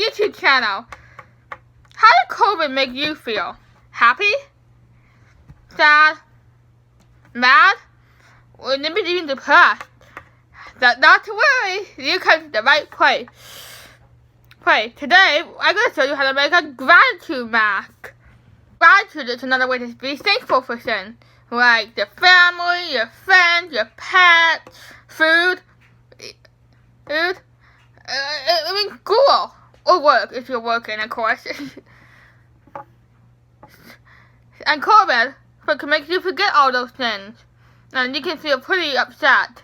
YouTube channel. How did COVID make you feel? Happy? Sad? Mad? Or maybe even depressed? Not to worry, you come to the right place. Today, I'm going to show you how to make a gratitude mask. Gratitude is another way to be thankful for things, like your family, your friends, your pets, food, school, or work if you're working, of course. And COVID can make you forget all those things, and you can feel pretty upset.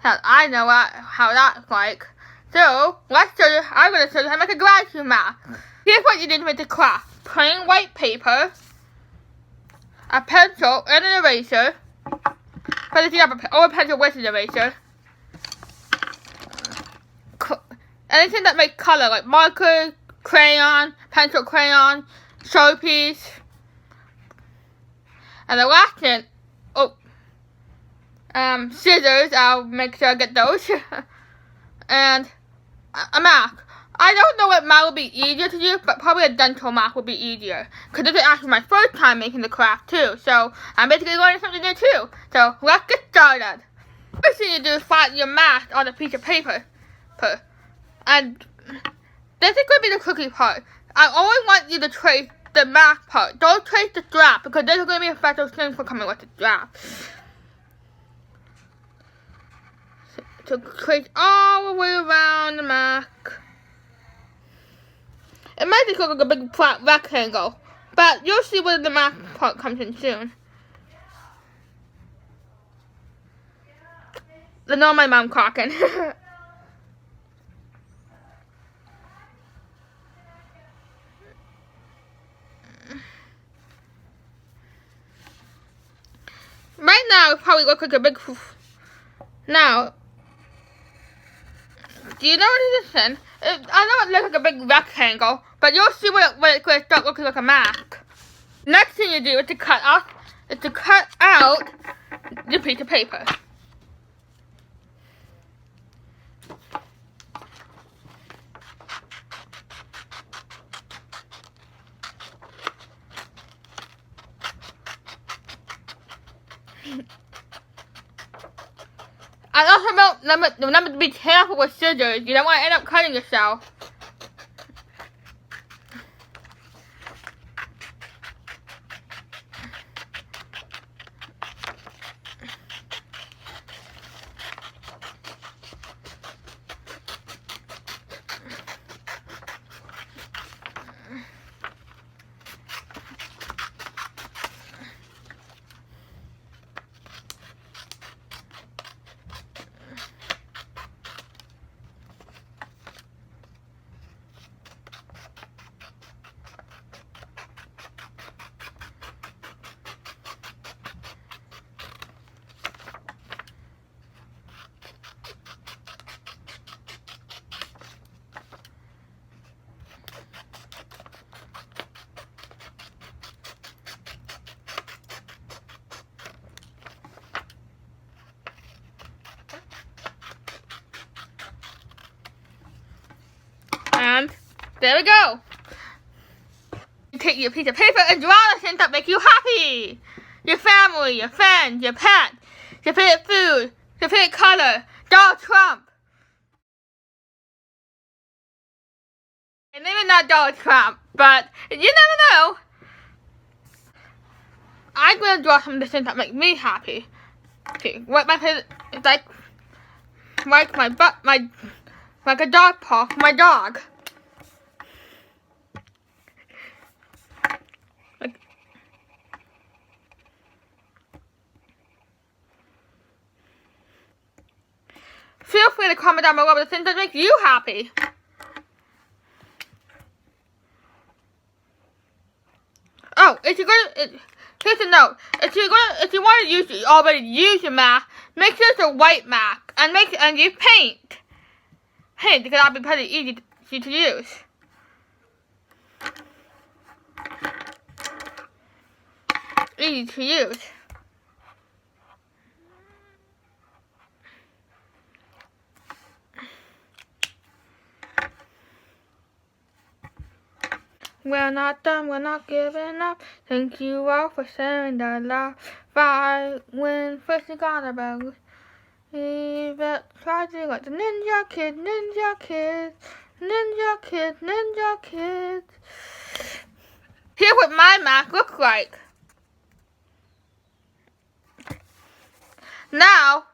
I know how that's like. So, I'm going to show you how to make a gratitude mask. Here's what you need to make the craft. Plain white paper, a pencil, and an eraser. But if you have a pencil with an eraser. Anything that makes color, like marker, crayon, pencil, crayon, Sharpies. And the last thing, scissors, I'll make sure I get those. And a mask. I don't know what mask would be easier to use, but probably a dental mask would be easier. Because this is actually my first time making the craft too, so I'm basically learning something new too. So let's get started. First thing you do is flatten your mask on a piece of paper. And this is going to be the tricky part. I only want you to trace the mask part. Don't trace the strap, because there's going to be a special thing for coming with the strap. So trace all the way around the mask. It might just look like a big flat rectangle, but you'll see where the mask part comes in soon. I know my mom talking. Right now, it probably looks like a big. Now, do you know what it is then? I know it looks like a big rectangle, but you'll see when it's going to start looking like a mask. Next thing you do is to cut out the piece of paper. And also remember to be careful with scissors. You don't want to end up cutting yourself. And there we go. You take your piece of paper and draw the things that make you happy. Your family, your friends, your pet, your favorite food, your favorite color, Donald Trump. And maybe not Donald Trump, but you never know. I'm going to draw some of the things that make me happy. Okay, what my favorite is like my butt, like a dog paw for my dog. Feel free to comment down below the things that make you happy. Oh, here's a note. If you want to already use your mask, make sure it's a white mask and use paint. Paint, because that'll be pretty easy to use. Easy to use. We're not done, we're not giving up. Thank you all for sharing the love. When first you got about try to like the ninja kids, ninja kids, ninja kids, ninja kids. Here's what my mask looks like. Now,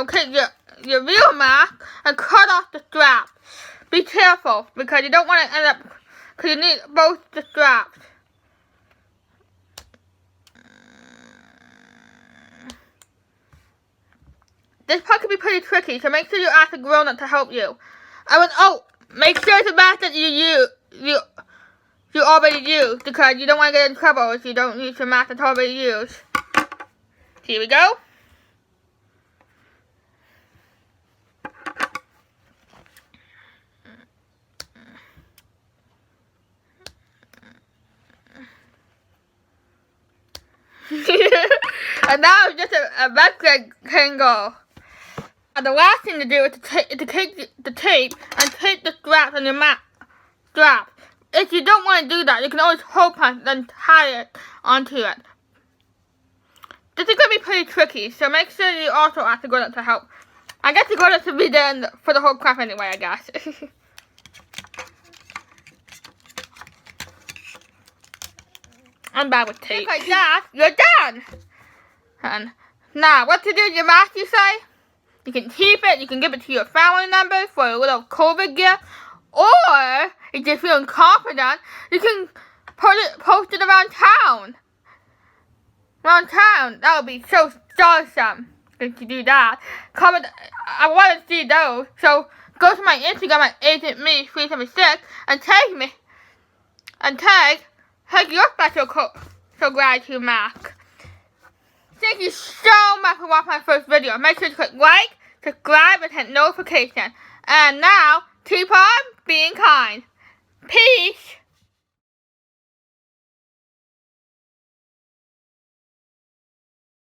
take your real mask and cut off the straps. Be careful because you don't want to end up, because you need both the straps. This part can be pretty tricky, so make sure you ask a grown-up to help you. Make sure it's a mask that you already used, because you don't want to get in trouble if you don't use your mask that's already used. Here we go. And now it's just a rectangle. And the last thing to do is to take the tape and tape the straps on your strap. If you don't want to do that, you can always hole punch and then tie it onto it. This is going to be pretty tricky, so make sure you also ask the grown-up to help. I guess the grown-up should be there for the whole craft anyway, I guess. I'm bad with tape. Just like that, you're done. And now, what to do with your mask, you say? You can keep it, you can give it to your family members for a little COVID gift. Or, if you're feeling confident, you can post it around town. That would be so awesome if you do that. Comment, I want to see those. So, go to my Instagram at AgentMe376 and tag me. And tag your special gratitude mask. Thank you so much for watching my first video. Make sure to click like, subscribe, and hit notification. And now, keep on being kind. Peace.